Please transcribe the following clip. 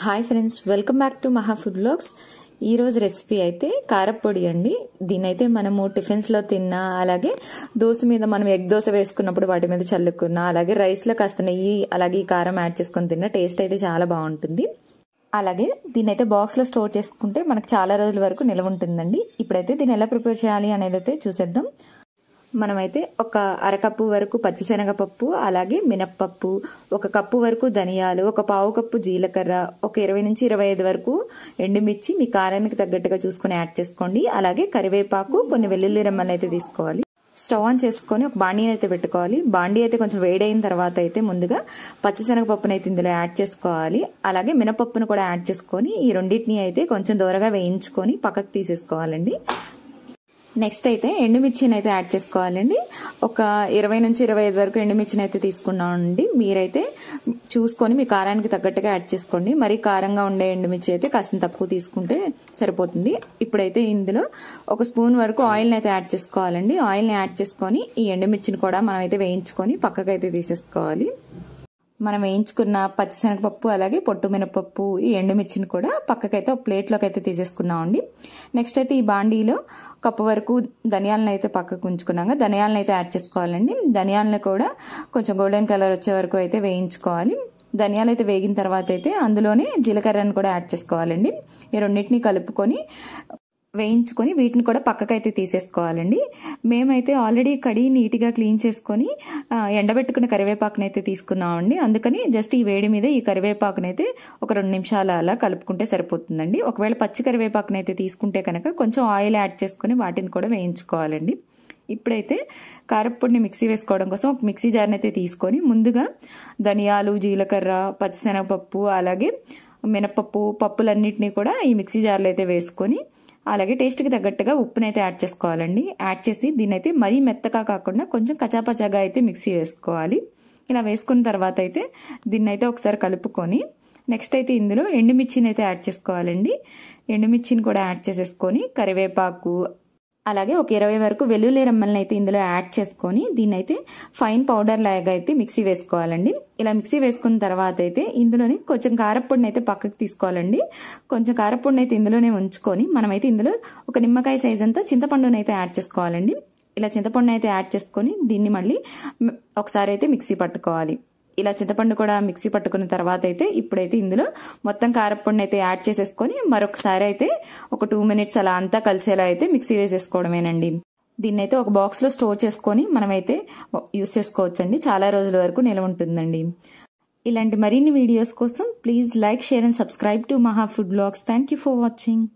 Hi friends, welcome back to Maha food vlogs. ఈ రోజు recipe అయితే కారప్పొడి అండి. దీనైతే మనము టిఫిన్స్ లో తిన్నా, అలాగే దోశ మీద మనం ఎగ్ దోశ వేసుకున్నప్పుడు వాటి మీద చల్లుకున్నా, అలాగే రైస్ లో కాస్త నెయ్యి అలాగే ఈ కారం యాడ్ చేసుకుని తిన్నా టేస్ట్ అయితే చాలా బాగుంటుంది. అలాగే దీనైతే బాక్స్ లో స్టోర్ చేసుకుంటే మనకు చాలా రోజుల వరకు నిల్వ ఉంటుందండి. ఇప్పుడైతే దీన్ని ఎలా ప్రిపేర్ చేయాలి అనేది అయితే చూసేద్దాం. మనమైతే ఒక అరకప్పు వరకు పచ్చిశనగపప్పు, అలాగే మినప్పప్పు, ఒక కప్పు వరకు ధనియాలు, ఒక పావు కప్పు జీలకర్ర, ఒక 20 నుంచి 25 వరకు ఎండుమిర్చి మీ కారానికి తగ్గట్టుగా చూసుకుని యాడ్ చేసుకోండి. అలాగే కరివేపాకు, కొన్ని వెల్లుల్లి రెమ్మలు అయితే తీసుకోవాలి. స్టవ్ ఆన్ చేసుకొని ఒక బాండీని అయితే పెట్టుకోవాలి. బాండీ అయితే కొంచెం వేడైన తర్వాత అయితే ముందుగా పచ్చిశనగపప్పును అయితే ఇందులో యాడ్ చేసుకోవాలి. అలాగే మినపప్పును కూడా యాడ్ చేసుకొని ఈ రెండింటిని అయితే కొంచెం దూరగా వేయించుకొని పక్కకు తీసేసుకోవాలండి. నెక్స్ట్ అయితే ఎండుమిర్చిని అయితే యాడ్ చేసుకోవాలండి. ఒక 20 నుంచి 25 వరకు ఎండుమిర్చిని అయితే తీసుకున్నామండి. మీరైతే చూసుకొని మీ కారానికి తగ్గట్టుగా యాడ్ చేసుకోండి. మరి కారంగా ఉండే ఎండుమిర్చి అయితే కాస్త తక్కువ తీసుకుంటే సరిపోతుంది. ఇప్పుడైతే ఇందులో ఒక స్పూన్ వరకు ఆయిల్ని అయితే యాడ్ చేసుకోవాలండి. ఆయిల్ని యాడ్ చేసుకొని ఈ ఎండుమిర్చిని కూడా మనం అయితే వేయించుకొని పక్కకైతే తీసేసుకోవాలి. మనం వేయించుకున్న పచ్చిశనగపప్పు, అలాగే పొట్టు మినపప్పు, ఈ ఎండుమిర్చిని కూడా పక్కకైతే ఒక ప్లేట్లోకి అయితే తీసేసుకున్నామండి. నెక్స్ట్ అయితే ఈ బాండీలో కప్పు వరకు ధనియాలను అయితే పక్కకు ఉంచుకున్నాక ధనియాలను అయితే యాడ్ చేసుకోవాలండి. ధనియాలను కూడా కొంచెం గోల్డెన్ కలర్ వచ్చే వరకు అయితే వేయించుకోవాలి. ధనియాలు అయితే వేగిన తర్వాత అయితే అందులోనే జీలకర్రను కూడా యాడ్ చేసుకోవాలండి. ఈ రెండింటిని కలుపుకొని వేయించుకొని వీటిని కూడా పక్కకైతే తీసేసుకోవాలండి. మేమైతే ఆల్రెడీ కడిగి నీట్గా క్లీన్ చేసుకొని ఎండబెట్టుకున్న కరివేపాకుని అయితే తీసుకున్నామండి. అందుకని జస్ట్ ఈ వేడి మీద ఈ కరివేపాకునైతే ఒక 2 నిమిషాలు అలా కలుపుకుంటే సరిపోతుందండి. ఒకవేళ పచ్చి కరివేపాకుని అయితే తీసుకుంటే కనుక కొంచెం ఆయిల్ యాడ్ చేసుకుని వాటిని కూడా వేయించుకోవాలండి. ఇప్పుడైతే కారప్పొడిని మిక్సీ వేసుకోవడం కోసం ఒక మిక్సీ జార్ని అయితే తీసుకొని ముందుగా ధనియాలు, జీలకర్ర, పచ్చిశనగపప్పు, అలాగే మినపప్పు, పప్పులన్నిటినీ కూడా ఈ మిక్సీ జార్లో అయితే వేసుకొని అలాగే టేస్ట్కి తగ్గట్టుగా ఉప్పునైతే యాడ్ చేసుకోవాలండి. యాడ్ చేసి దీన్నైతే మరీ మెత్తగా కాకుండా కొంచెం కచాపచాగా అయితే మిక్సీ వేసుకోవాలి. ఇలా వేసుకున్న తర్వాత అయితే దీన్నైతే ఒకసారి కలుపుకొని నెక్స్ట్ అయితే ఇందులో ఎండుమిర్చిని అయితే యాడ్ చేసుకోవాలండి. ఎండుమిర్చిని కూడా యాడ్ చేసేసుకొని కరివేపాకు, అలాగే ఒక 20 వరకు వెల్లుల్లి రెమ్మల్ని అయితే ఇందులో యాడ్ చేసుకొని దీన్నైతే ఫైన్ పౌడర్ లాగా అయితే మిక్సీ వేసుకోవాలండి. ఇలా మిక్సీ వేసుకున్న తర్వాత అయితే ఇందులోని కొంచెం కారప్పొడిని అయితే పక్కకు తీసుకోవాలండి. కొంచెం కారప్పొడిని అయితే ఇందులోనే ఉంచుకొని మనమైతే ఇందులో ఒక నిమ్మకాయ సైజ్ అంతా చింతపండుని అయితే యాడ్ చేసుకోవాలండి. ఇలా చింతపండుని అయితే యాడ్ చేసుకొని దీన్ని మళ్ళీ ఒకసారి అయితే మిక్సీ పట్టుకోవాలి. ఇలా చింతపండు కూడా మిక్సీ పట్టుకున్న తర్వాత అయితే ఇప్పుడైతే ఇందులో మొత్తం కారప్పొడిని అయితే యాడ్ చేసేసుకొని మరొకసారి అయితే ఒక 2 మినిట్స్ అలా అంతా కలిసేలా అయితే మిక్సీ వేసేసుకోవడమేనండి. దీన్ని అయితే ఒక బాక్స్ లో స్టోర్ చేసుకొని మనమైతే యూస్ చేసుకోవచ్చండి. చాలా రోజుల వరకు నిల్వ ఉంటుందండి. ఇలాంటి మరిన్ని వీడియోస్ కోసం please like, share and subscribe to Maha food vlogs. Thank you for watching.